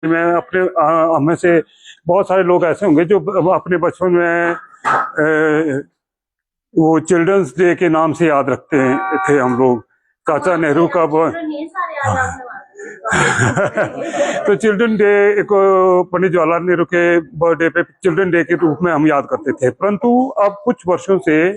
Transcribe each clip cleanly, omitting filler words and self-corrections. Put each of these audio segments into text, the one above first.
मैं अपने हमें से बहुत सारे लोग ऐसे होंगे जो अपने बचपन में वो चिल्ड्रंस डे के नाम से याद रखते हैं थे हम लोग। चाचा नेहरू का तो चिल्ड्रन डे को पंडित जवाहरलाल नेहरू के बर्थडे पे चिल्ड्रन डे के रूप में हम याद करते थे, परंतु अब कुछ वर्षों से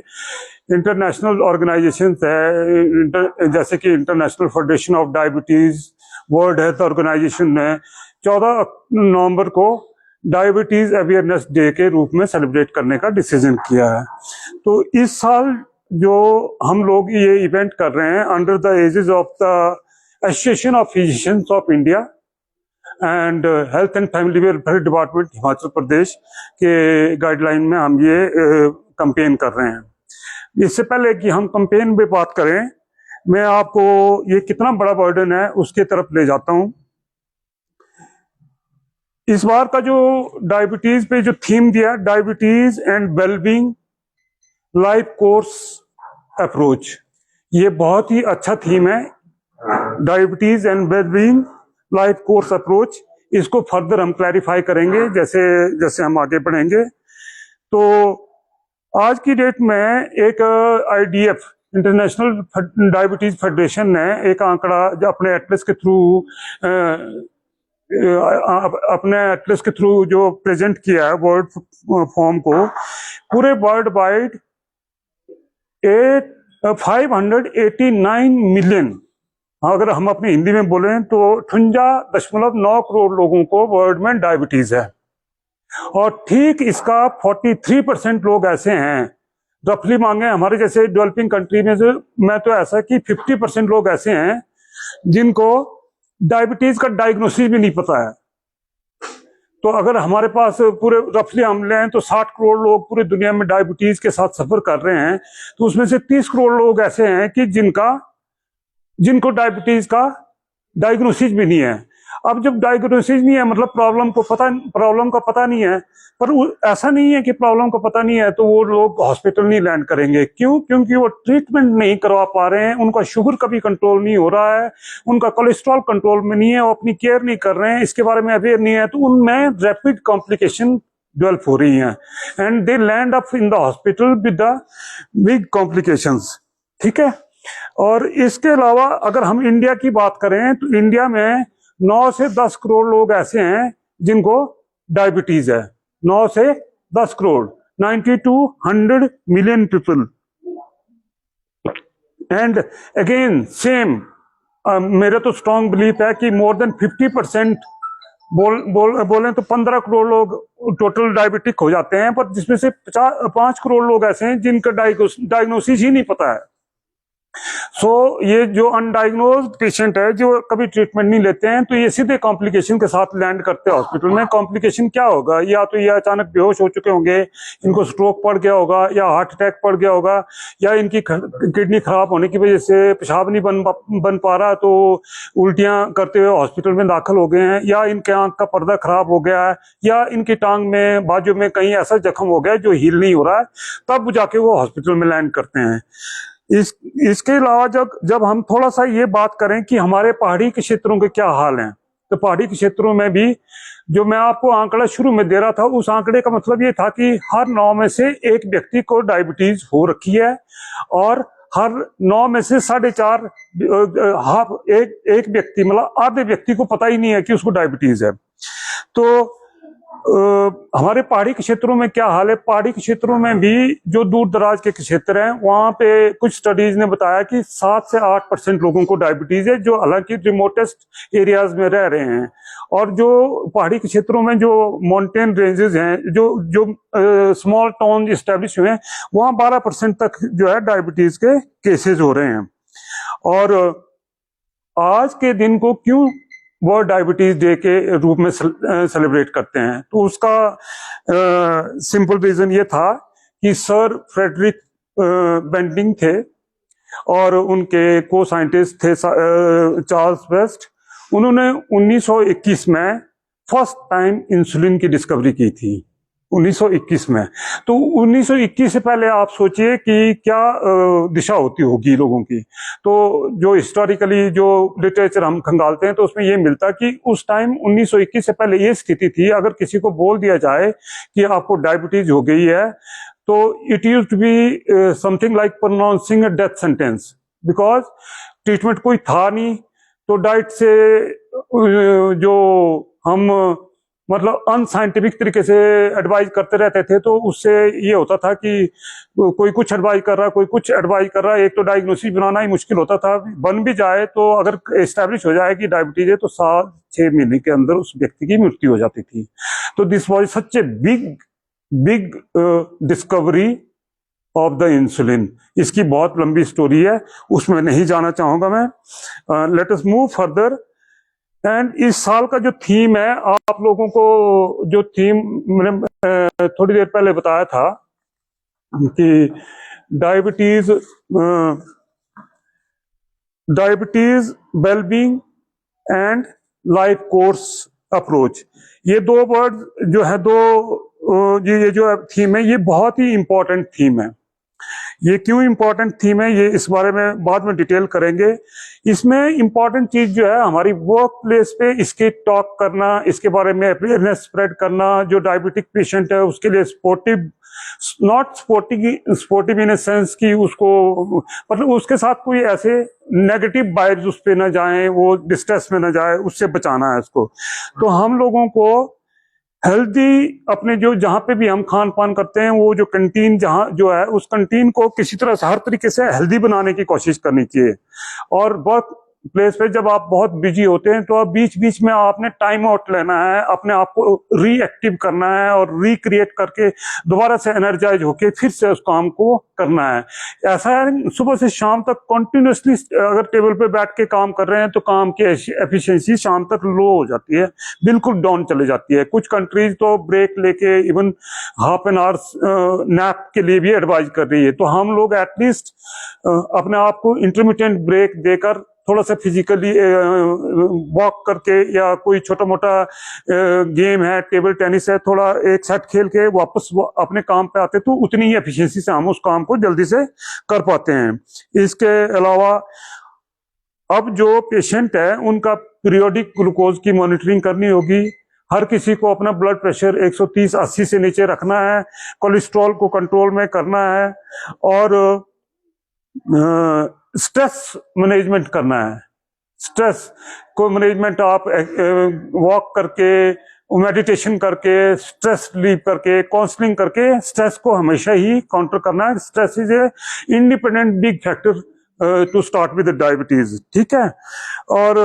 इंटरनेशनल ऑर्गेनाइजेशंस है, जैसे कि International Federation of Diabetes, World Health Organisation ने 14 नवंबर को डायबिटीज अवेयरनेस डे के रूप में सेलिब्रेट करने का डिसीजन किया है। तो इस साल जो हम लोग ये इवेंट कर रहे हैं under the aegis of the association of physicians of India and health and family welfare department Himachal Pradesh के गाइडलाइन में हम ये कैंपेन कर रहे हैं। इससे पहले कि हम कैंपेन पे बात करें, मैं आपको ये कितना बड़ा बर्डन है उसके तरफ ले जाता हूं। इस बार का जो डायबिटीज पे जो थीम दिया, diabetes and wellbeing life course approach, ये बहुत ही अच्छा थीम है। Diabetes and wellbeing life course approach, इसको फर्दर हम क्लैरिफाई करेंगे जैसे जैसे हम आगे बढ़ेंगे। तो आज की डेट में एक IDF इंटरनेशनल डायबिटीज फेडरेशन ने एक आंकड़ा जो अपने एटलस के थ्रू जो प्रेजेंट किया है वर्ल्ड फॉर्म को, पूरे वर्ल्ड वाइड 589 मिलियन, अगर हम अपनी हिंदी में बोलें तो 58.9 करोड़ लोगों को वर्ल्ड में डायबिटीज है। और ठीक इसका 43% लोग ऐसे हैं, रफली मांगे हमारे जैसे डेवलपिंग कंट्री में से, मैं तो ऐसा कि 50% लोग ऐसे हैं जिनको डायबिटीज का डायग्नोसिस भी नहीं पता है। तो अगर हमारे पास पूरे रफली हम लें तो 60 करोड़ लोग पूरी दुनिया में डायबिटीज के साथ सफर कर रहे हैं, तो उसमें से 30 करोड़ लोग ऐसे हैं कि जिनको डायबिटीज का डायग्नोसिस भी नहीं है। अब जब डायग्नोसिस नहीं है मतलब प्रॉब्लम का पता नहीं है, पर ऐसा नहीं है कि प्रॉब्लम का पता नहीं है तो वो लोग हॉस्पिटल नहीं लैंड करेंगे। क्यों? क्योंकि वो ट्रीटमेंट नहीं करवा पा रहे हैं, उनका शुगर कभी कंट्रोल नहीं हो रहा है, उनका कोलेस्ट्रॉल कंट्रोल में नहीं है, वो अपनी केयर नहीं कर रहे हैं, इसके बारे में अवेयर नहीं है, तो उनमें रैपिड कॉम्प्लिकेशन डेवलप हो रही हैं and they land up in the hospital with the big complications. ठीक है। और इसके अलावा अगर हम इंडिया की बात करें तो इंडिया में 9 से 10 करोड़ लोग ऐसे हैं जिनको डायबिटीज है। 9 से 10 crore, 90 to 100 million people. And again same, मेरा तो स्ट्रॉन्ग बिलीफ है कि मोर देन 50% बोलें तो 15 करोड़ लोग टोटल डायबिटिक हो जाते हैं, पर जिसमें से 5 करोड़ लोग ऐसे हैं जिनका डायग्नोसिस ही नहीं पता है। ये जो अनडायग्नोज्ड पेशेंट है जो कभी ट्रीटमेंट नहीं लेते हैं, तो ये सीधे कॉम्प्लिकेशन के साथ लैंड करते हैं हॉस्पिटल में। कॉम्प्लिकेशन क्या होगा? या तो ये अचानक बेहोश हो चुके होंगे, इनको स्ट्रोक पड़ गया होगा, या हार्ट अटैक पड़ गया होगा, या इनकी किडनी खराब होने की वजह से पेशाब नहीं बन पा रहा तो उल्टियां करते हुए हॉस्पिटल में दाखिल हो गए हैं, या इनके आंख का पर्दा खराब हो गया है, या इनकी टांग में बाजू में कहीं ऐसा जख्म हो गया जो हील नहीं हो रहा है, तब जाके वो हॉस्पिटल में लैंड करते हैं। इसके अलावा जब हम थोड़ा सा ये बात करें कि हमारे पहाड़ी के क्षेत्रों के क्या हाल हैं, तो पहाड़ी के क्षेत्रों में भी जो मैं आपको आंकड़ा शुरू में दे रहा था, उस आंकड़े का मतलब ये था कि हर 9 में से एक व्यक्ति को डायबिटीज हो रखी है, और हर 9 में से 4.5 एक व्यक्ति मतलब आधे व्यक्ति को पता ही नहीं है कि उसको डायबिटीज है। तो हमारे पहाड़ी के क्षेत्रों में क्या हाल है? पहाड़ी के क्षेत्रों में भी जो दूर दराज के क्षेत्र हैं, वहां पे कुछ स्टडीज ने बताया कि 7 से 8% लोगों को डायबिटीज है, जो हालांकि रिमोटेस्ट एरियाज में रह रहे हैं। और जो पहाड़ी के क्षेत्रों में जो माउंटेन रेंजेस हैं, जो स्मॉल टाउन एस्टेब्लिश हुए हैं, वहां 12% तक जो है डायबिटीज के केसेस हो रहे हैं। और आज के दिन को क्यों वर्ल्ड डायबिटीज डे के रूप में सेलिब्रेट करते हैं? तो उसका सिंपल रीजन ये था कि सर फ्रेडरिक बेंटिंग थे और उनके को साइंटिस्ट थे चार्ल्स वेस्ट। उन्होंने 1921 में फर्स्ट टाइम इंसुलिन की डिस्कवरी की थी। 1921 में। तो 1921 से पहले आप सोचिए कि क्या दिशा होती होगी लोगों की। तो जो हिस्टोरिकली जो लिटरेचर हम खंगालते हैं तो उसमें ये मिलता कि उस टाइम 1921 से पहले ये स्थिति थी, अगर किसी को बोल दिया जाए कि आपको डायबिटीज हो गई है, तो it used to be something like pronouncing a death sentence, because treatment कोई था नहीं। तो डाइट से जो हम मतलब अनसाइंटिफिक तरीके से एडवाइज करते रहते थे, तो उससे ये होता था कि कोई कुछ एडवाइज कर रहा है, कोई कुछ एडवाइज कर रहा है। एक तो डायग्नोसिस बनाना ही मुश्किल होता था, बन भी जाए तो अगर एस्टैब्लिश हो जाए कि डायबिटीज है तो 7-6 महीने के अंदर उस व्यक्ति की मृत्यु हो जाती थी। तो this was such a big discovery of the insulin. इसकी बहुत लंबी स्टोरी है, उसमें नहीं जाना चाहूंगा मैं। Let us move further. And इस साल का जो थीम है, आप लोगों को जो थीम मैंने थोड़ी देर पहले बताया था कि diabetes wellbeing and life course approach, ये दो वर्ड जो है, ये जो थीम है, ये बहुत ही इंपॉर्टेंट थीम है। ये क्यों इंपॉर्टेंट थीम है, ये इस बारे में बाद में डिटेल करेंगे। इसमें इंपॉर्टेंट चीज जो है, हमारी वर्क प्लेस पे इसके टॉक करना, इसके बारे में अवेयरनेस स्प्रेड करना। जो डायबिटिक पेशेंट है उसके लिए sportive, not sportive in a sense कि उसको मतलब उसके साथ कोई ऐसे नेगेटिव वाइब्स उस पे ना जाएं, वो डिस्ट्रेस में ना जाए, उससे बचाना है उसको। तो हम लोगों को हेल्दी अपने जो जहां पे भी हम खान पान करते हैं, वो जो कंटीन जहां जो है, उस कंटीन को किसी तरह से हर तरीके से हेल्दी बनाने की कोशिश करनी चाहिए। और वर्क प्लेस पे जब आप बहुत बिजी होते हैं तो आप बीच बीच में आपने टाइम आउट लेना है, अपने आप को रीएक्टिव करना है और रिक्रिएट करके दोबारा से एनर्जाइज होके फिर से उस काम को करना है। ऐसा है सुबह से शाम तक कंटिन्यूसली अगर टेबल पे बैठ के काम कर रहे हैं तो काम की एफिशिएंसी शाम तक लो हो जाती है, बिल्कुल डाउन चले जाती है। कुछ कंट्रीज तो ब्रेक लेके even half an hour nap के लिए भी एडवाइज कर रही है। तो हम लोग एटलीस्ट अपने आप को इंटरमिटेंट ब्रेक देकर थोड़ा सा फिजिकली वॉक करके, या कोई छोटा मोटा गेम है, टेबल टेनिस है, थोड़ा एक सेट खेल के वापस अपने काम पे आते तो उतनी ही एफिशिएंसी से हम उस काम को जल्दी से कर पाते हैं। इसके अलावा अब जो पेशेंट है उनका पीरियोडिक ग्लूकोज की मॉनिटरिंग करनी होगी। हर किसी को अपना ब्लड प्रेशर 130/80 से नीचे रखना है, कोलेस्ट्रॉल को कंट्रोल में करना है, और स्ट्रेस मैनेजमेंट करना है। स्ट्रेस को मैनेजमेंट आप वॉक करके, मेडिटेशन करके, स्ट्रेस रिलीव करके, काउंसलिंग करके स्ट्रेस को हमेशा ही काउंटर करना है। Stress is a independent big factor to start with diabetes, ठीक है। और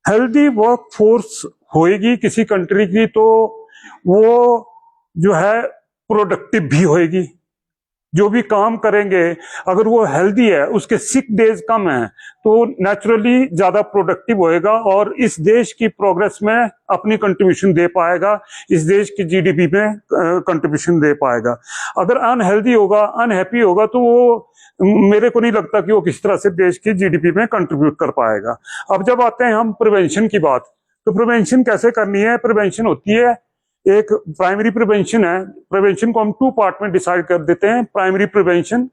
हेल्दी वर्क फोर्स होएगी किसी कंट्री की तो वो जो है प्रोडक्टिव भी होएगी। जो भी काम करेंगे अगर वो हेल्दी है, उसके सिक डेज कम है, तो नेचुरली ज्यादा प्रोडक्टिव होएगा और इस देश की प्रोग्रेस में अपनी कंट्रीब्यूशन दे पाएगा, इस देश की जीडीपी में कंट्रीब्यूशन दे पाएगा। अगर अनहेल्दी होगा, अनहैप्पी होगा, तो वो मेरे को नहीं लगता कि वो किस तरह से देश की जीडीपी में कंट्रीब्यूट कर पाएगा। अब जब आते हैं हम प्रिवेंशन की बात, तो प्रिवेंशन कैसे करनी है। प्रिवेंशन होती है, एक प्राइमरी प्रिवेंशन है। प्रिवेंशन को हम 2 पार्ट में डिसाइड कर देते हैं, प्राइमरी प्रिवेंशन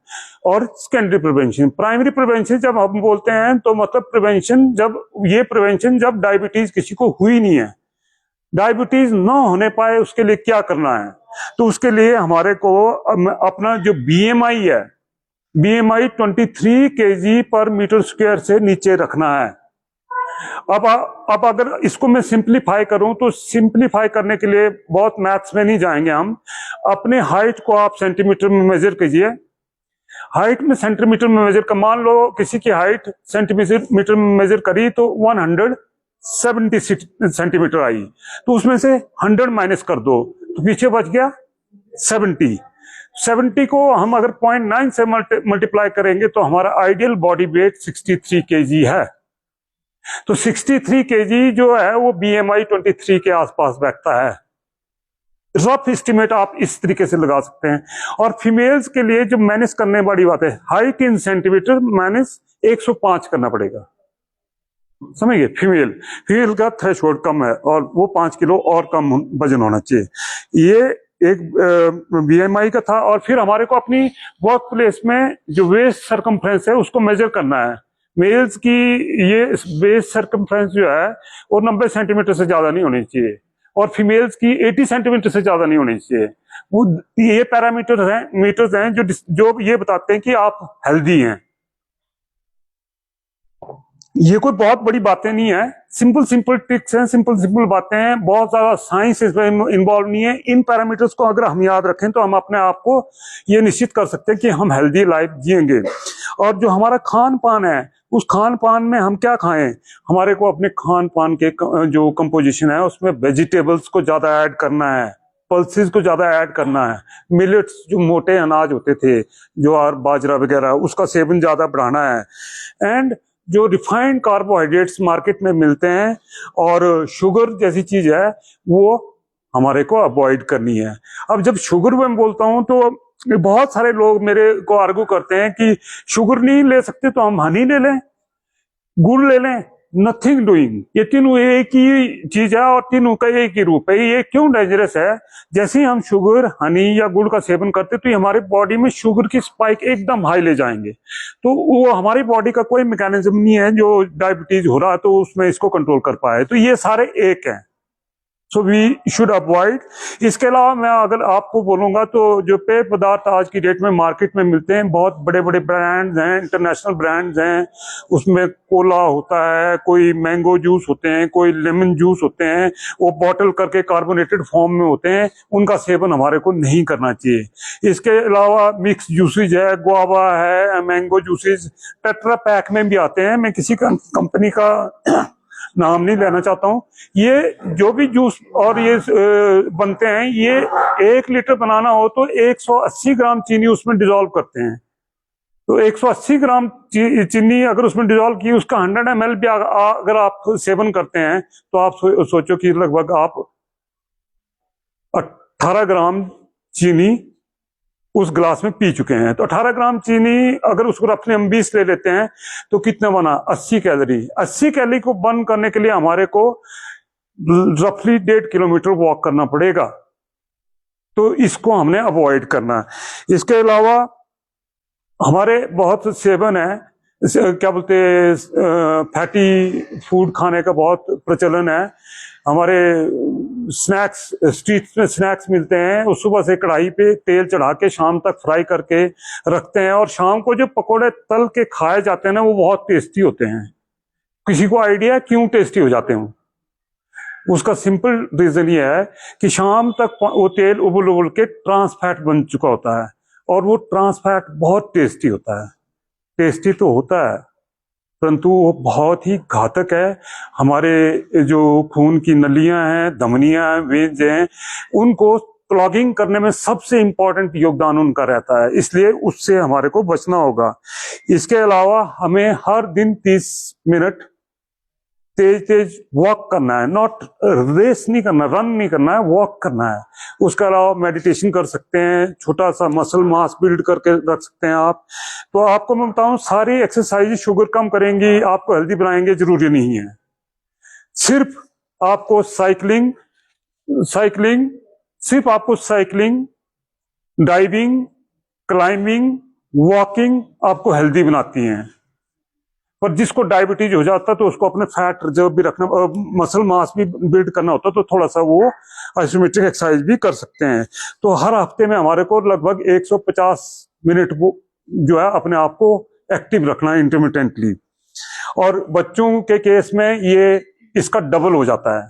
और सेकेंडरी प्रिवेंशन। प्राइमरी प्रिवेंशन जब हम बोलते हैं तो मतलब प्रिवेंशन जब डायबिटीज किसी को हुई नहीं है, डायबिटीज ना होने पाए, उसके लिए क्या करना है। तो उसके लिए हमारे को अपना जो बीएमआई है, बीएमआई 23 kg पर मीटर स्क्वायर से नीचे रखना है। अब अगर इसको मैं सिंप्लीफाई करूं तो सिंप्लीफाई करने के लिए बहुत मैथ्स में नहीं जाएंगे हम। अपने हाइट को आप सेंटीमीटर में मेजर कीजिए। हाइट में सेंटीमीटर में मेजर कर, मान लो किसी की हाइट सेंटीमीटर में मेजर करी तो 176 सेंटीमीटर आई, तो उसमें से 100 माइनस कर दो तो पीछे बच गया 70 को हम अगर 0.9 से मल्टीप्लाई करेंगे तो हमारा आइडियल बॉडी वेट 63 kg है। तो 63 kg जो है वो BMI 23 के आसपास बैठता है। रफ एस्टिमेट आप इस तरीके से लगा सकते हैं। और फीमेल्स के लिए जो मैनेज करने वाली बात है, हाइट इन सेंटीमीटर माइनस 105 करना पड़ेगा। समझिए, फीमेल फीमेल का थ्रेशोल्ड कम है और वो 5 किलो और कम वजन होना चाहिए। ये एक बीएमआई का था। और फिर हमारे को अपनी वर्क प्लेस में जो वेस्ट सरकमफ्रेंस है उसको मेजर करना है। मेल्स की ये वेस्ट सरकमफ्रेंस जो है वो 90 सेंटीमीटर से ज्यादा नहीं होनी चाहिए और फीमेल्स की 80 सेंटीमीटर से ज्यादा नहीं होनी चाहिए। वो ये पैरामीटर्स हैं, मीटर्स हैं जो ये बताते हैं कि आप हेल्दी हैं। ये कोई बहुत बड़ी बातें नहीं है, सिंपल सिंपल ट्रिक्स हैं, सिंपल सिंपल बातें हैं, बहुत ज्यादा साइंस इसमें इन्वॉल्व नहीं है। इन पैरामीटर्स को अगर हम याद रखें तो हम अपने आप को ये निश्चित कर सकते हैं कि हम हेल्दी लाइफ जिएंगे। और जो हमारा खान पान है, उस खान पान में हम क्या खाएं, हमारे को अपने खान पान के जो कंपोजिशन है उसमें वेजिटेबल्स को ज्यादा ऐड करना है, पल्सेस को ज्यादा ऐड करना है, मिलेट्स जो मोटे अनाज होते थे, ज्वार बाजरा वगैरह, उसका सेवन ज्यादा बढ़ाना है। एंड जो रिफाइंड कार्बोहाइड्रेट्स मार्केट में मिलते हैं और शुगर जैसी चीज है वो हमारे को अवॉइड करनी है। अब जब शुगर में बोलता हूं तो बहुत सारे लोग मेरे को आर्गू करते हैं कि शुगर नहीं ले सकते तो हम हनी ले लें, गुड़ ले लें, नथिंग डूइंग। ये तीनों एक ही चीज है और तीनों का एक ही रूप है। ये क्यों डेंजरस है? जैसे ही हम शुगर, हनी या गुड़ का सेवन करते तो ये हमारे बॉडी में शुगर की स्पाइक एकदम हाई ले जाएंगे। तो वो हमारी बॉडी का कोई मैकेनिज्म नहीं है जो डायबिटीज हो रहा है तो उसमें इसको कंट्रोल कर पाए। तो ये सारे एक हैं, सो वी शुड अवॉइड। इसके अलावा मैं अगर आपको बोलूंगा तो जो पेय पदार्थ आज की डेट में मार्केट में मिलते हैं, बहुत बड़े बड़े ब्रांड्स हैं, इंटरनेशनल ब्रांड्स हैं। उसमें कोला होता है, कोई मैंगो जूस होते हैं, कोई लेमन जूस होते हैं, वो बॉटल करके कार्बोनेटेड फॉर्म में होते हैं। उनका सेवन हमारे को नहीं करना चाहिए। इसके अलावा मिक्स जूसेज है, गुआवा है, मैंगो जूसेज टेट्रा पैक में भी आते हैं। मैं किसी कंपनी का नाम नहीं लेना चाहता हूं। ये जो भी जूस और ये बनते हैं, ये 1 लीटर बनाना हो तो 180 ग्राम चीनी उसमें डिजोल्व करते हैं। तो 180 ग्राम चीनी अगर उसमें डिजोल्व की, उसका 100 ml भी अगर आप सेवन करते हैं तो आप सोचो कि लगभग आप 18 ग्राम चीनी उस ग्लास में पी चुके हैं। तो 18 ग्राम चीनी अगर उसको रफली हम 20 ले लेते हैं तो कितना बना? 80 कैलोरी। 80 कैलोरी को बर्न करने के लिए हमारे को रफली 1.5 किलोमीटर वॉक करना पड़ेगा। तो इसको हमने अवॉइड करना है। इसके अलावा हमारे बहुत सेवन है, क्या बोलते हैं, फैटी फूड खाने का बहुत प्रचलन है। हमारे स्नैक्स, स्ट्रीट में स्नैक्स मिलते हैं, उस सुबह से कढ़ाई पे तेल चढ़ा के शाम तक फ्राई करके रखते हैं और शाम को जो पकोड़े तल के खाए जाते हैं ना वो बहुत टेस्टी होते हैं। किसी को आइडिया है क्यों टेस्टी हो जाते हैं? उसका सिंपल रीजन ये है कि शाम तक वो तेल उबल उबल के ट्रांस फैट बन चुका होता है और वो ट्रांस फैट बहुत टेस्टी होता है। टेस्टी तो होता है परंतु वो बहुत ही घातक है। हमारे जो खून की नलियां हैं, धमनियां हैं, वेन्स हैं, उनको क्लॉगिंग करने में सबसे इंपॉर्टेंट योगदान उनका रहता है। इसलिए उससे हमारे को बचना होगा। इसके अलावा हमें हर दिन 30 मिनट तेज तेज वॉक करना है, नॉट रेस नहीं करना, रन नहीं करना है, वॉक करना है। उसके अलावा मेडिटेशन कर सकते हैं, छोटा सा मसल मास बिल्ड करके रख सकते हैं आप। तो आपको मैं बताऊं, सारी एक्सरसाइज शुगर कम करेंगी, आपको हेल्दी बनाएंगे, जरूरी नहीं है। सिर्फ आपको साइकिलिंग सिर्फ आपको साइकिलिंग, डाइविंग, क्लाइंबिंग, वॉकिंग आपको हेल्दी बनाती हैं। पर जिसको डायबिटीज हो जाता है तो उसको अपने फैट रिजर्व भी रखना और मसल मास भी बिल्ड करना होता है, तो थोड़ा सा वो आइसोमेट्रिक एक्सरसाइज भी कर सकते हैं। तो हर हफ्ते में हमारे को लगभग 150 मिनट वो जो है अपने आप को एक्टिव रखना है इंटरमिटेंटली। और बच्चों के केस में ये इसका डबल हो जाता है।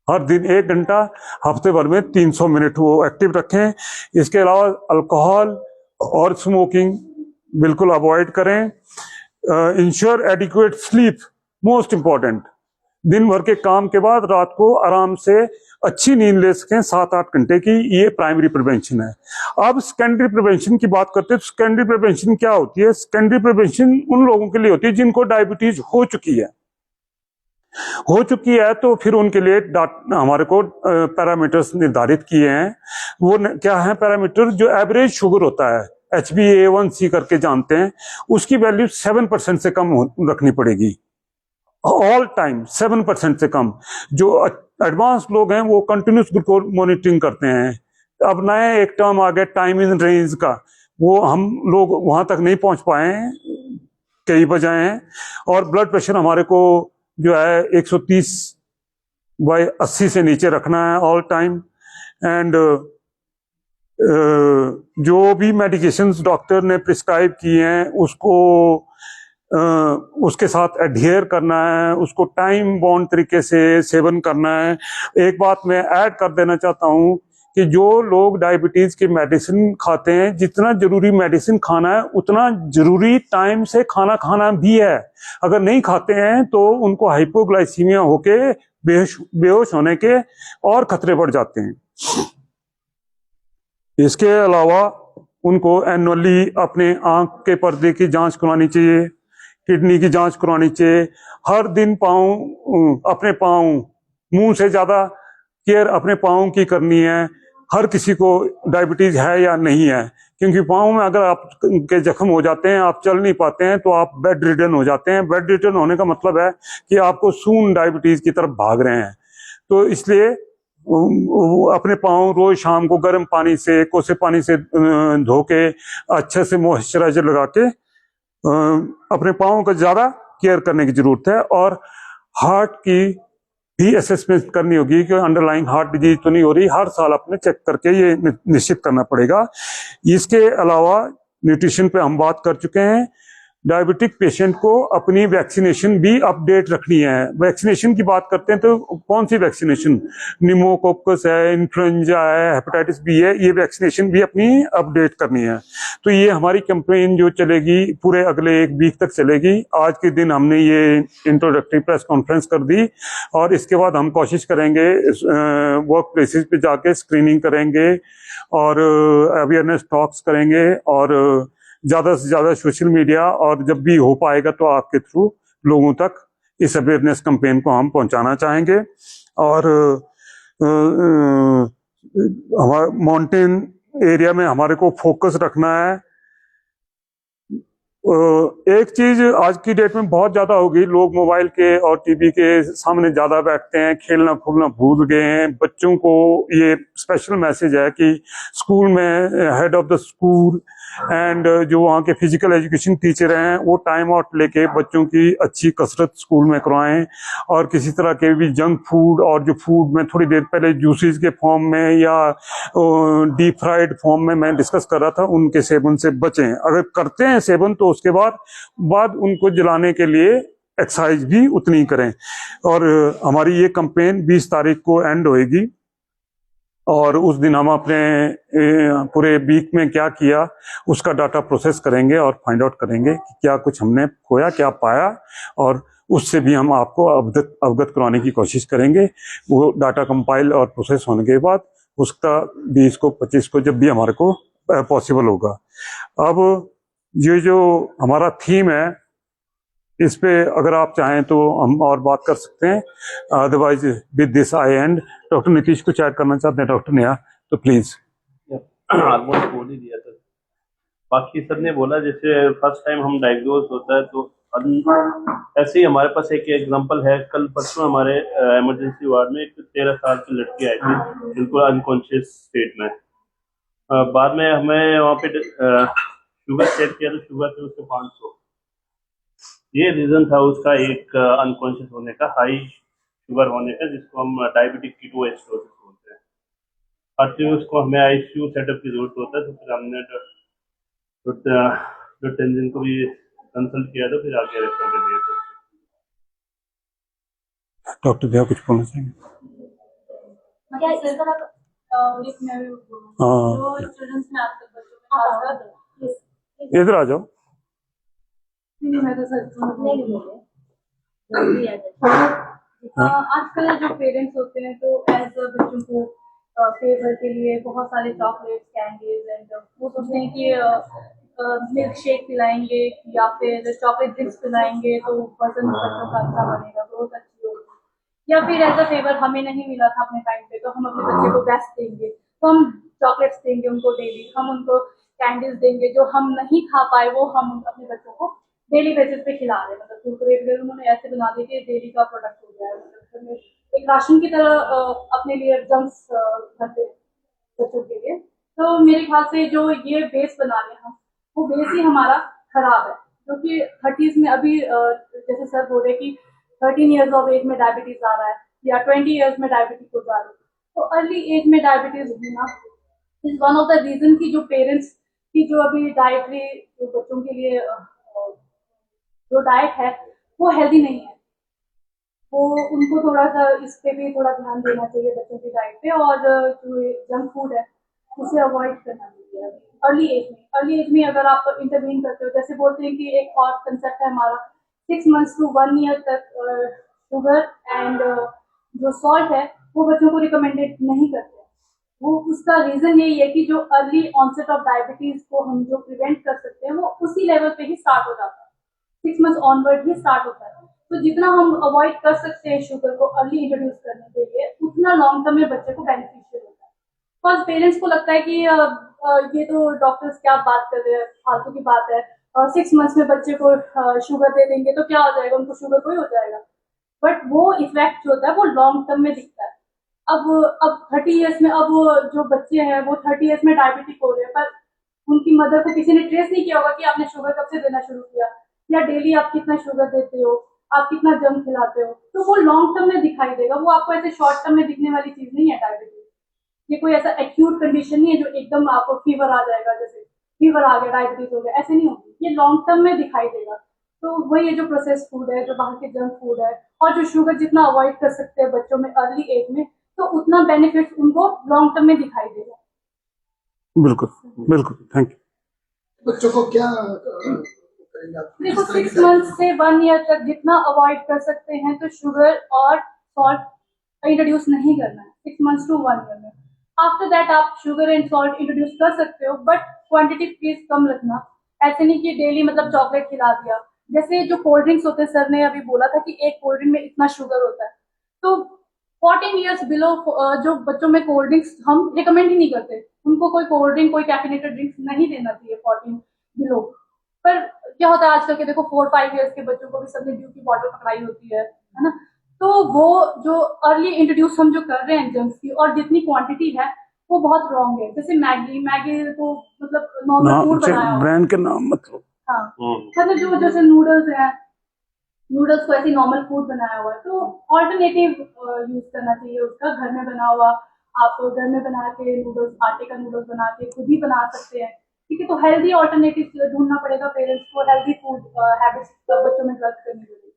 हर दिन 1 घंटा, हफ्ते भर में 300 मिनट वो एक्टिव रखें। इसके अलावा अल्कोहल और स्मोकिंग बिल्कुल अवॉइड करें। Ensure adequate sleep, most important. दिन भर के काम के बाद रात को आराम से अच्छी नींद ले सकें 7-8 घंटे की, ये प्राइमरी प्रिवेंशन है। अब सेकेंडरी प्रिवेंशन की बात करते हैं। तो सेकेंडरी प्रिवेंशन क्या होती है? सेकेंडरी प्रिवेंशन उन लोगों के लिए होती है जिनको डायबिटीज हो चुकी है तो फिर उनके लिए हमारे को पैरामीटर्स निर्धारित किए हैं। वो क्या है पैरामीटर? जो एवरेज शुगर होता है, HbA1c करके जानते हैं, उसकी वैल्यू 7% से कम रखनी पड़ेगी। ऑल टाइम 7% से कम। जो एडवांस लोग हैं वो कंटिन्यूस ग्लूकोज मॉनिटरिंग करते हैं। अब नया एक टर्म आ गया टाइम इन रेंज का, वो हम लोग वहां तक नहीं पहुंच पाए हैं, कई वजह हैं। और ब्लड प्रेशर हमारे को जो है 130/80 से नीचे रखना है ऑल टाइम। एंड जो भी मेडिकेशंस डॉक्टर ने प्रिस्क्राइब किए हैं उसको उसके साथ एडहियर करना है, उसको टाइम बाउंड तरीके से सेवन करना है। एक बात मैं ऐड कर देना चाहता हूं कि जो लोग डायबिटीज की मेडिसिन खाते हैं, जितना जरूरी मेडिसिन खाना है उतना जरूरी टाइम से खाना खाना भी है। अगर नहीं खाते हैं तो उनको हाइपोग्लाइसीमिया होके बेहोश होने के और खतरे बढ़ जाते हैं। इसके अलावा उनको एनुअली अपने आंख के पर्दे की जांच करवानी चाहिए, किडनी की जांच करवानी चाहिए। हर दिन अपने पाँव, मुंह से ज्यादा केयर अपने पाँव की करनी है। हर किसी को डायबिटीज है या नहीं है, क्योंकि पाँव में अगर आप के जख्म हो जाते हैं, आप चल नहीं पाते हैं, तो आप बेड रिडन हो जाते हैं। बेड रिडन होने का मतलब है कि आपको सून डायबिटीज की तरफ भाग रहे हैं। तो इसलिए अपने पाँव रोज शाम को गर्म पानी से, कोसे पानी से धो के अच्छे से मॉइस्चराइजर लगा के अपने पाँव का ज्यादा केयर करने की जरूरत है। और हार्ट की भी असेसमेंट करनी होगी कि अंडरलाइंग हार्ट डिजीज तो नहीं हो रही, हर साल अपने चेक करके ये निश्चित करना पड़ेगा। इसके अलावा न्यूट्रिशन पे हम बात कर चुके हैं। डायबिटिक पेशेंट को अपनी वैक्सीनेशन भी अपडेट रखनी है। वैक्सीनेशन की बात करते हैं तो कौन सी वैक्सीनेशन, निमोकोकस है, इन्फ्लुएंजा है, हेपेटाइटिस बी है, ये वैक्सीनेशन भी अपनी अपडेट करनी है। तो ये हमारी कैंपेन जो चलेगी पूरे अगले 1 वीक तक चलेगी। आज के दिन हमने ये इंट्रोडक्टरी प्रेस कॉन्फ्रेंस कर दी और इसके बाद हम कोशिश करेंगे वर्क प्लेसेस पे जाके स्क्रीनिंग करेंगे और अवेयरनेस टॉक्स करेंगे और ज्यादा से ज्यादा सोशल मीडिया, और जब भी हो पाएगा तो आपके थ्रू लोगों तक इस अवेयरनेस कैंपेन को हम पहुंचाना चाहेंगे। और हमारे माउंटेन एरिया में हमारे को फोकस रखना है। एक चीज आज की डेट में बहुत ज्यादा होगी, लोग मोबाइल के और टीवी के सामने ज्यादा बैठते हैं, खेलना कूदना भूल गए हैं। बच्चों को ये स्पेशल मैसेज है कि स्कूल में head of the school and जो वहाँ के फिजिकल एजुकेशन टीचर हैं वो टाइम आउट लेके बच्चों की अच्छी कसरत स्कूल में करवाएं। और किसी तरह के भी जंक फूड और जो फूड में थोड़ी देर पहले जूसेस के फॉर्म में या डीप फ्राइड फॉर्म में मैं डिस्कस कर रहा था, उनके सेवन से बचें। अगर करते हैं सेवन तो उसके बाद उनको जलाने के लिए एक्सरसाइज भी उतनी करें। और हमारी ये कैंपेन 20 तारीख को एंड होएगी और उस दिन हम अपने पूरे वीक में क्या किया उसका डाटा प्रोसेस करेंगे और फाइंड आउट करेंगे कि क्या कुछ हमने खोया, क्या पाया, और उससे भी हम आपको अवगत कराने की कोशिश करेंगे। वो डाटा कंपाइल और प्रोसेस होने के बाद उसका 20 को 25 को जब भी हमारे को पॉसिबल होगा। अब ये जो हमारा थीम है इस पे अगर आप चाहें तो हम और बात कर सकते हैं, otherwise with this I and. Doctor Nitish कुछ ऐड करना चाहते हैं डॉक्टर नेहा, तो प्लीज। ऑलमोस्ट बोल ही दिया था, बाकी सब ने बोला। जैसे फर्स्ट टाइम हम डायग्नोज होता है तो ऐसे ही हमारे पास एक एग्जांपल है। कल परसों हमारे इमरजेंसी वार्ड में एक 13 साल की लड़की आई थी, बिल्कुल अनकॉन्शियस स्टेट में। बाद में हमें वहाँ पे शुगर चेक किया तो शुगर थे उसके 500। ये रीजन था उसका एक अनकॉन्शियस होने का, हाई शुगर होने का, जिसको हम डायबिटिक कीटोएसिडोसिस बोलते हैं। और फिर उसको हमें आईसीयू सेटअप की जरूरत होता है। तो फिर हमने जो टेंजन को भी कंसल्ट किया था, फिर आगे रेफर कर दिया था। डॉक्टर भैया कुछ बोलना चाहेंगे? इधर आ जाओ। आजकल जो पेरेंट्स होते हैं तो एज बच्चों को फेवर के लिए बहुत सारे चॉकलेट्स, कैंडीज एंड वो सोचते हैं कि मिल्क शेक पिलाएंगे या फिर चॉकलेट ड्रिंक्स पिलाएंगे तो वजन बच्चों का अच्छा बनेगा, ग्रोथ अच्छी होगी। या फिर एज अ फेवर हमें नहीं मिला था अपने टाइम पे तो हम अपने बच्चे को बेस्ट देंगे, तो हम चॉकलेट्स देंगे उनको डेली, हम उनको कैंडीज देंगे, जो हम नहीं खा पाए वो हम अपने बच्चों को डेली बेसिस पे खिला रहे हैं, मतलब कुरकुरे वगैरह उन्होंने ऐसे बना दिए कि डेली का प्रोडक्ट हो गया है, मतलब घर में एक राशन की तरह अपने लिए जंक्स करते हैं बच्चों के लिए। तो मेरे ख्याल से जो ये बेस बना रहे हैं हम, वो बेस ही हमारा खराब है, क्योंकि 30s में अभी जैसे सर बोल रहे कि 13 ईयर्स ऑफ एज में डायबिटीज आ रहा है या 20 ईयर्स में डायबिटीज हो जा रही है। तो अर्ली एज में डायबिटीज होना is one of the reason की जो पेरेंट्स की जो अभी डाइटरी जो बच्चों के लिए जो डाइट है वो हेल्दी नहीं है। वो उनको थोड़ा सा इस पे भी थोड़ा ध्यान देना चाहिए बच्चों की डाइट पे, और जो जंक फूड है उसे अवॉइड करना चाहिए अर्ली एज में। अर्ली एज में अगर आप इंटरवीन करते हो, जैसे बोलते हैं कि एक और कंसेप्ट है हमारा 6 मंथ्स टू 1 ईयर तक शुगर एंड जो सॉल्ट है वो बच्चों को रिकमेंडेड नहीं करते। वो उसका रीजन यही है कि जो अर्ली ऑनसेट ऑफ डायबिटीज को हम जो प्रिवेंट कर सकते हैं वो उसी लेवल पे ही स्टार्ट हो जाता है, 6 मंथ्स ऑनवर्ड ही स्टार्ट होता है। तो जितना हम अवॉइड कर सकते हैं शुगर को अर्ली इंट्रोड्यूस करने के लिए, उतना लॉन्ग टर्म में बच्चे को बेनिफिशियल होता है। फर्स्ट पेरेंट्स को लगता है कि ये तो डॉक्टर्स क्या बात कर रहे हैं, फालतू की बात है, 6 मंथ्स में बच्चे को शुगर दे देंगे तो क्या हो जाएगा, उनको शुगर कोई हो जाएगा। बट वो इफेक्ट जो होता है वो लॉन्ग टर्म में दिखता है। अब 30 ईयर्स में अब जो बच्चे हैं वो 30 ईयर्स में डायबिटिक हो रहे हैं, पर उनकी मदर को किसी ने ट्रेस नहीं किया होगा कि आपने शुगर कब से देना शुरू किया, या डेली आप कितना शुगर देते हो, आप कितना जंक खिलाते हो। तो वो लॉन्ग टर्म में दिखाई देगा, वो आपको ऐसे शॉर्ट टर्म में दिखने वाली चीज नहीं है डायबिटीज। ये कोई ऐसा एक्यूट कंडीशन नहीं है जो एकदम आपको फीवर आ जाएगा, जैसे फीवर आ गया डायबिटीज हो गया, ऐसे नहीं होगी। ये लॉन्ग टर्म में दिखाई देगा। तो वही है जो प्रोसेस फूड है, जो बाहर के जंक फूड है, और जो शुगर जितना अवॉइड कर सकते हैं बच्चों में अर्ली एज में, तो उतना बेनिफिट उनको लॉन्ग टर्म में दिखाई देगा। बिल्कुल बिल्कुल, थैंक यू। बच्चों को क्या करेंगे आप? देखो 6 मंथ से 1 ईयर तक जितना अवॉइड कर सकते हैं, तो शुगर और सॉल्ट इंट्रोड्यूस नहीं करना है 6 मंथ्स टू 1 ईयर में। आफ्टर दैट आप शुगर एंड सॉल्ट इंट्रोड्यूस कर सकते हो, बट क्वांटिटी प्लीज कम रखना। ऐसे नहीं कि डेली मतलब चॉकलेट खिला दिया। जैसे जो कोल्ड ड्रिंक्स होते हैं, सर ने अभी बोला था कि एक कोल्ड ड्रिंक में इतना शुगर होता है, तो 14 ईयर्स बिलो जो बच्चों में कोल्ड ड्रिंक्स हम रिकमेंड ही नहीं करते। उनको कोई कोल्ड ड्रिंक, कोई कैफिनेटेड ड्रिंक्स नहीं देना चाहिए 14 बिलो। पर क्या होता है आजकल के, देखो 4-5 ईयर्स के बच्चों को भी सबने ड्यू की बॉटल पकड़ाई होती है ना। तो वो जो अर्ली इंट्रोड्यूस हम जो कर रहे हैं जंक्स की, और जितनी क्वांटिटी है वो बहुत रॉन्ग है। जैसे मैगी को मतलब नॉर्मल फूड बनाया हुआ है। ब्रांड के नाम मतलब, हाँ, मतलब जो जैसे नूडल्स हैं, नूडल्स को ऐसे नॉर्मल फूड बनाया हुआ है, तो ऑल्टरनेटिव यूज करना चाहिए उसका। घर में बना हुआ, आप घर में बना के नूडल्स, आटे का नूडल्स बना के खुद ही बना सकते हैं, ठीक है। तो हेल्दी ऑल्टरनेटिव ढूंढना पड़ेगा पेरेंट्स को, हेल्दी फूड हैबिट्स बच्चों में डेवलप करनी पड़ेगी।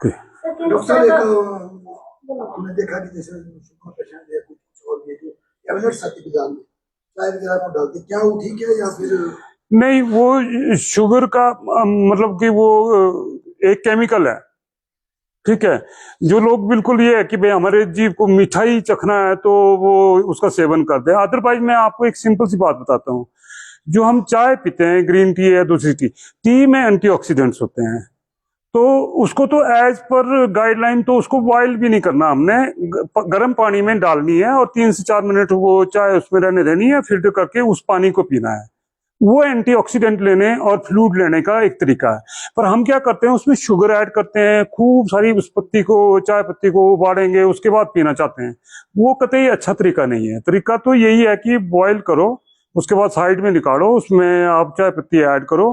डॉक्टर साहब, एक हमने देखा कि जैसे शुगर पेशेंट है, कुछ और ये जो टैबलेट्स आती है जान में चाय वगैरह में डालते, क्या वो ठीक है या फिर नहीं, वो शुगर का मतलब कि वो एक केमिकल है, ठीक है। जो लोग बिल्कुल ये है कि भाई हमारे जीव को मिठाई चखना है तो वो उसका सेवन करते हैं। अदरवाइज मैं आपको एक सिंपल सी बात बताता हूँ। जो हम चाय पीते हैं, ग्रीन टी है, दूसरी टी में एंटीऑक्सीडेंट्स होते हैं, तो उसको तो एज पर गाइडलाइन तो उसको बॉयल भी नहीं करना, हमने गर्म पानी में डालनी है और 3 से 4 मिनट वो चाय उसमें रहने देनी है, फिल्टर करके उस पानी को पीना है। वो एंटीऑक्सीडेंट लेने और फ्लूइड लेने का एक तरीका है। पर हम क्या करते हैं, उसमें शुगर ऐड करते हैं, खूब सारी उस पत्ती को, चाय पत्ती को उबालेंगे, उसके बाद पीना चाहते हैं। वो कतई अच्छा तरीका नहीं है। तरीका तो यही है कि बॉयल करो, उसके बाद साइड में निकालो, उसमें आप चाय पत्ती ऐड करो,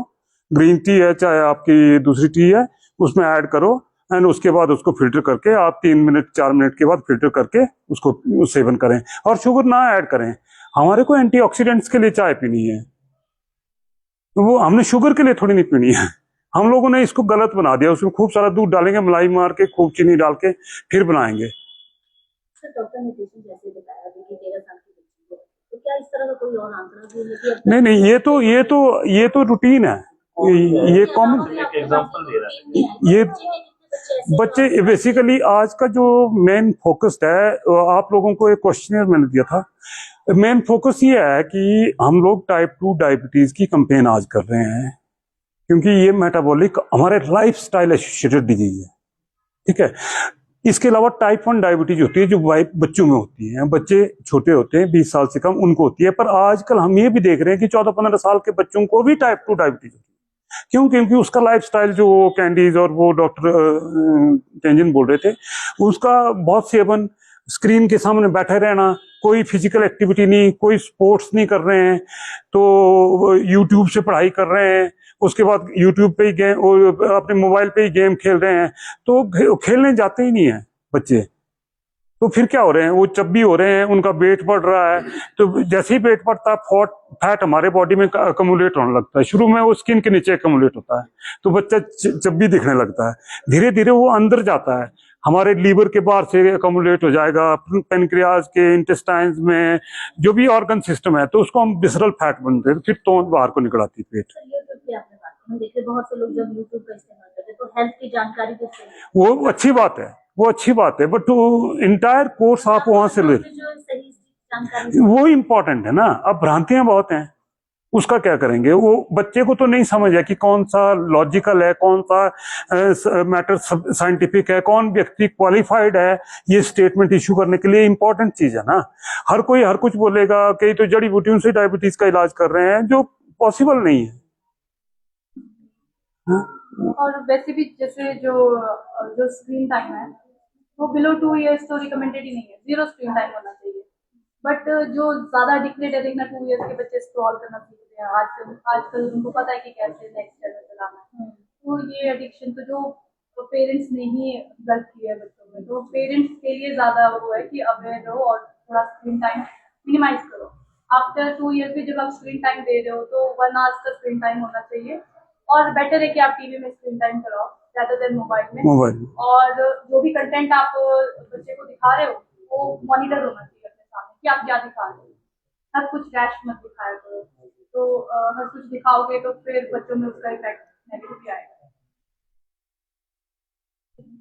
ग्रीन टी है चाहे आपकी दूसरी टी है, उसमें ऐड करो, एंड उसके बाद उसको फिल्टर करके आप 3 मिनट 4 मिनट के बाद फिल्टर करके उसको सेवन करें, और शुगर ना ऐड करें। हमारे को एंटीऑक्सीडेंट्स के लिए चाय पीनी है, वो हमने शुगर के लिए थोड़ी नहीं पीनी है। हम लोगों ने इसको गलत बना दिया, उसमें खूब सारा दूध डालेंगे, मलाई मार के, खूब चीनी डाल के फिर बनाएंगे। डॉक्टर ने पेशेंट जैसे बताया कि 13 साल की बच्ची को, तो क्या इस तरह का कोई और आंकड़ा भी है? नहीं, ये तो रूटीन है, ये कॉमन। एक एग्जांपल दे रहा है। ये बच्चे बेसिकली आज का जो मेन फोकस है, आप लोगों को एक क्वेश्चन मैंने दिया था, मेन फोकस ये है कि हम लोग टाइप 2 डायबिटीज की कैंपेन आज कर रहे हैं, क्योंकि ये मेटाबॉलिक हमारे लाइफस्टाइल एसोसिएटेड डिजीज है, ठीक है। इसके अलावा टाइप 1 डायबिटीज होती है जो बच्चों में होती है, बच्चे छोटे होते हैं 20 साल से कम, उनको होती है। पर आजकल हम ये भी देख रहे हैं कि 14-15 साल के बच्चों को भी टाइप 2 डायबिटीज होती है। क्यों? क्योंकि उसका लाइफस्टाइल जो वो कैंडीज और वो डॉक्टर तेंजिन बोल रहे थे, उसका बहुत सेवन, स्क्रीन के सामने बैठे रहना, कोई फिजिकल एक्टिविटी नहीं, कोई स्पोर्ट्स नहीं कर रहे हैं, तो यूट्यूब से पढ़ाई कर रहे हैं, उसके बाद यूट्यूब पे ही गेम, अपने मोबाइल पे ही गेम खेल रहे हैं, तो खेलने जाते ही नहीं है बच्चे। तो फिर क्या हो रहे हैं? वो चब्बी हो रहे हैं, उनका वेट बढ़ रहा है। तो जैसे ही वेट बढ़ता है, फैट हमारे बॉडी में अकमुलेट होने लगता है। शुरू में वो स्किन के नीचे अकमुलेट होता है, तो बच्चा चब्बी दिखने लगता है। धीरे धीरे वो अंदर जाता है, हमारे लीवर के बाहर से अकमुलेट हो जाएगा, पेनक्रियाज के, इंटेस्टाइन्स में, जो भी ऑर्गन सिस्टम है, तो उसको हम विसरल फैट बनते हैं, फिर तो बाहर को निकल आती है पेट। सर यूट्यूब की आपने बात की, हम देखते हैं बहुत से लोग जब यूट्यूब का इस्तेमाल करते हैं तो हेल्थ की जानकारी भी सही वो अच्छी बात है, वो अच्छी बात है, बट इंटायर कोर्स आप वहां से ले, जो सही जानकारी वो इम्पोर्टेंट है ना। अब भ्रांतियां बहुत हैं, उसका क्या करेंगे? वो बच्चे को तो नहीं समझ है कि कौन सा लॉजिकल है, कौन सा मैटर साइंटिफिक है, कौन व्यक्ति क्वालिफाइड है ये स्टेटमेंट इश्यू करने के लिए। इंपॉर्टेंट चीज है ना। हर कोई हर कुछ बोलेगा, कई तो जड़ी बूटियों से डायबिटीज का इलाज कर रहे हैं, जो पॉसिबल नहीं है। हाँ? और वैसे भी जैसे जो जो स्क्रीन टाइम है वो बिलो 2 इयर्स तो रिकमेंडेड ही नहीं है, 0 स्क्रीन टाइम होना चाहिए। बट जो ज्यादा एडिक्टेड है, देखना 2 इयर्स के बच्चे स्क्रॉल करना सीख रहे हैं आजकल उनको पता है कि कैसे नेक्स्ट लेवल चलाना है। तो ये एडिक्शन तो जो पेरेंट्स ने ही गलत किया है बच्चों में, तो पेरेंट्स के लिए ज्यादा वो है कि अवेयर रहो और थोड़ा स्क्रीन टाइम मिनिमाइज करो। आफ्टर 2 इयर्स भी जब आप स्क्रीन टाइम दे रहे हो तो 1 आवर्स का स्क्रीन टाइम होना चाहिए, और बेटर है कि आप टीवी में स्क्रीन टाइम कराओ rather देन मोबाइल में। मोबाइल और जो भी कंटेंट आप बच्चे को दिखा रहे हो वो मॉनिटर होना चाहिए अपने सामने कि आप क्या दिखा रहे हो। हर कुछ रैश मत दिखाया करो, तो हर कुछ दिखाओगे तो फिर बच्चों में उसका इफेक्ट नेगेटिव आएगा।